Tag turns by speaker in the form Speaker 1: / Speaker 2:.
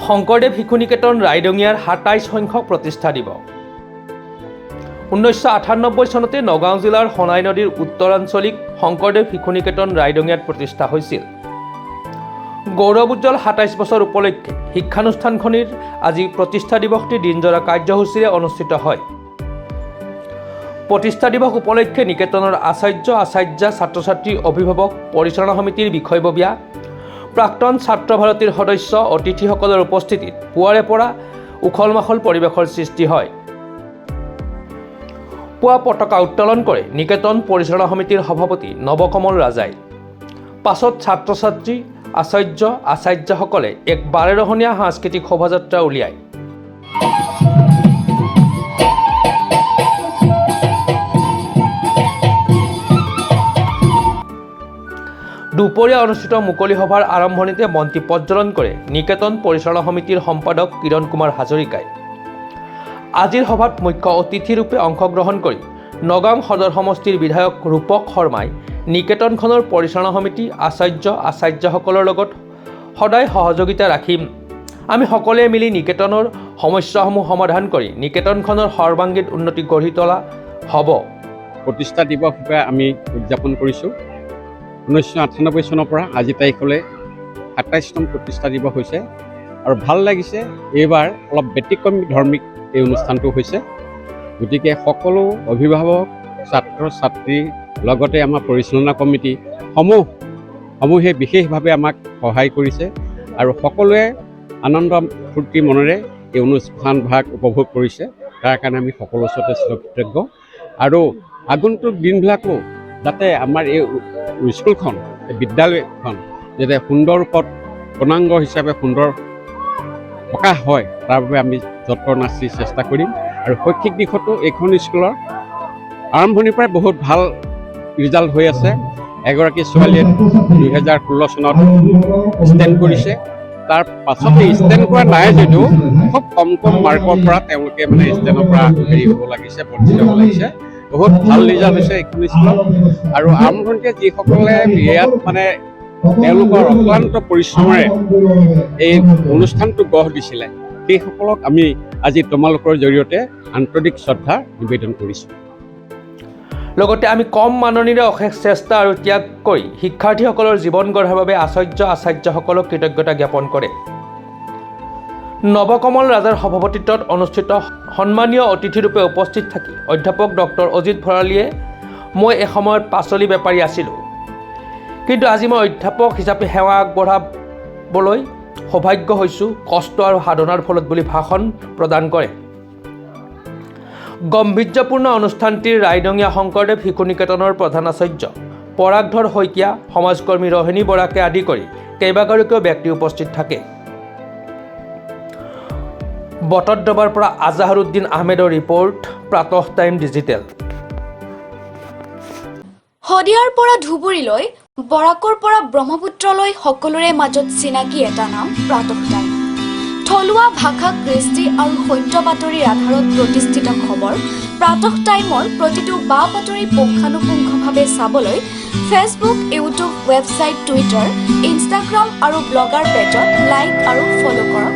Speaker 1: শংকৰদেৱ শিশু নিকেতন ৰাইডঙিয়াৰ ২৭ সংখ্যক প্ৰতিষ্ঠা দিৱস। ১৯৯৮ চনতে নগাঁও জিলাৰ সোণাই নদীৰ উত্তৰাঞ্চলিক শংকৰদেৱ শিশু নিকেতন ৰাইডঙিয়াত প্ৰতিষ্ঠা হৈছিল। গৌৰৱ উজ্জ্বল ২৭ বছৰ উপলক্ষে শিক্ষানুষ্ঠানখনিৰ আজি প্ৰতিষ্ঠা দিৱসটি দিনজোৰা কাৰ্যসূচীৰে অনুষ্ঠিত হয়। প্ৰতিষ্ঠা দিৱস উপলক্ষে নিকেতনৰ আচাৰ্য ছাত্ৰ ছাত্ৰী অভিভাৱক পৰিচালনা সমিতিৰ বিষয়ববীয়া প্ৰাক্তন ছাত্ৰ ভাৰতীৰ সদস্য অতিথিসকলৰ উপস্থিতিত পুৱাৰে পৰা উখল মাখল পৰিৱেশৰ সৃষ্টি হয়। পুৱা পতাকা উত্তোলন কৰে নিকেতন পৰিচালনা সমিতিৰ সভাপতি নৱকমল ৰাজাই। পাছত ছাত্ৰ ছাত্ৰী আচাৰ্যসকলে এক ১২ ৰহণীয়া সাংস্কৃতিক শোভাযাত্ৰা উলিয়ায়। দুপৰীয়া অনুষ্ঠিত মুকলি সভাৰ আৰম্ভণিতে মন্ত্ৰী প্ৰজ্বলন কৰে নিকেতন পৰিচালনা সমিতিৰ সম্পাদক কিৰণ কুমাৰ হাজৰিকাই। আজিৰ সভাত মুখ্য অতিথিৰূপে অংশগ্ৰহণ কৰি নগাঁও সদৰ সমষ্টিৰ বিধায়ক ৰূপক শৰ্মাই নিকেতনখনৰ পৰিচালনা সমিতি আচাৰ্যসকলৰ লগত সদায় সহযোগিতা ৰাখিম। আমি সকলোৱে মিলি নিকেতনৰ সমস্যাসমূহ সমাধান কৰি নিকেতনখনৰ সৰ্বাংগীন উন্নতি গঢ়ি তোলা হ'ব।
Speaker 2: প্ৰতিষ্ঠা দিৱস হিচাপে আমি উদযাপন কৰিছোঁ। ১৯৯৮ চনৰ পৰা আজি তাৰিখলৈ ২৭তম প্ৰতিষ্ঠা দিৱস হৈছে আৰু ভাল লাগিছে। এইবাৰ অলপ ব্যতিক্ৰমী ধৰ্মিক এই অনুষ্ঠানটো হৈছে। গতিকে সকলো অভিভাৱক ছাত্ৰ ছাত্ৰীৰ লগতে আমাৰ পৰিচালনা কমিটি সমূহে বিশেষভাৱে আমাক সহায় কৰিছে আৰু সকলোৱে আনন্দ ফূৰ্তি মনেৰে এই অনুষ্ঠানভাগ উপভোগ কৰিছে। তাৰ কাৰণে আমি সকলো ওচৰতে কৃতজ্ঞ আৰু আগন্তুক দিনবিলাকো যাতে আমাৰ এই স্কুলখন বিদ্যালয়খন যাতে সুন্দৰ ৰূপত পূৰ্ণাংগ হিচাপে সুন্দৰ প্ৰকাশ হয় তাৰ বাবে আমি যত্ন নাচি চেষ্টা কৰিম। আৰু শৈক্ষিক দিশতো এইখন স্কুলৰ আৰম্ভণিৰ পৰাই বহুত ভাল ৰিজাল্ট হৈ আছে। এগৰাকী ছোৱালীয়ে ২০১৬ চনত ষ্টেণ্ড কৰিছে। তাৰ পাছতে ষ্টেণ্ড কৰা নাই যদিও খুব কম মাৰ্কৰ পৰা তেওঁলোকে ষ্টেণ্ডৰ পৰা হেৰি হ'ব লাগিছে, বঞ্চিত হ'ব লাগিছে। বহুত ভাল ৰিজাল্ট হৈছে এইখন স্কুলত। আৰু আৰম্ভণিতে যিসকলে ইয়াত তেওঁলোকৰ অক্লান্ত পৰিশ্ৰমেৰে এই অনুষ্ঠানটো গঢ় দিছিলে সেইসকলক আমি আজি তোমালোকৰ জৰিয়তে আন্তৰিক শ্ৰদ্ধা নিবেদন কৰিছোঁ।
Speaker 1: লগতে আমি কম মাননিৰে অশেষ চেষ্টা আৰু ত্যাগ কৰি শিক্ষাৰ্থীসকলৰ জীৱন গঢ়াৰ বাবে আচাৰ্যসকলক কৃতজ্ঞতা জ্ঞাপন কৰে। নৱকমল ৰাজাৰ সভাপতিত্বত অনুষ্ঠিত সন্মানীয় অতিথিৰূপে উপস্থিত থাকি অধ্যাপক ডক্টৰ অজিত ভৰালীয়ে মই এসময়ত পাচলি বেপাৰী আছিলোঁ, কিন্তু আজি মই অধ্যাপক হিচাপে সেৱা আগবঢ়াবলৈ সৌভাগ্য হৈছোঁ কষ্ট আৰু সাধনাৰ ফলত বুলি ভাষণ প্ৰদান কৰে। গম্ভীৰ্যপূৰ্ণ অনুষ্ঠানটিৰ ৰাইডঙিয়া শংকৰদেৱ শিশু নিকেতনৰ প্ৰধান আচাৰ্য পৰাগধৰ শইকীয়া, সমাজকৰ্মী ৰহিনী বৰাকে আদি কৰি কেইবাগৰাকীও ব্যক্তি উপস্থিত থাকে। বটদ্ৰৱাৰ পৰা আজাহাৰুদ্দিন আহমেদৰ ৰিপৰ্ট, প্ৰাতঃ টাইম ডিজিটেল।
Speaker 3: শদিয়াৰ পৰা ধুবুৰীলৈ, বৰাকৰ পৰা ব্ৰহ্মপুত্ৰলৈ সকলোৰে মাজত চিনাকি এটা নাম প্ৰাতঃ টাইম। থলুৱা ভাষা, কৃষ্টি আৰু সত্য বাতৰিৰ আধাৰত প্ৰতিষ্ঠিত খবৰ প্ৰাতঃ টাইমৰ প্ৰতিটো বা বাতৰি পুংখানুপুংখভাৱে চাবলৈ Facebook, YouTube, website, Twitter, Instagram আৰু ব্লগাৰ পেজত লাইক আৰু ফ'ল' কৰক।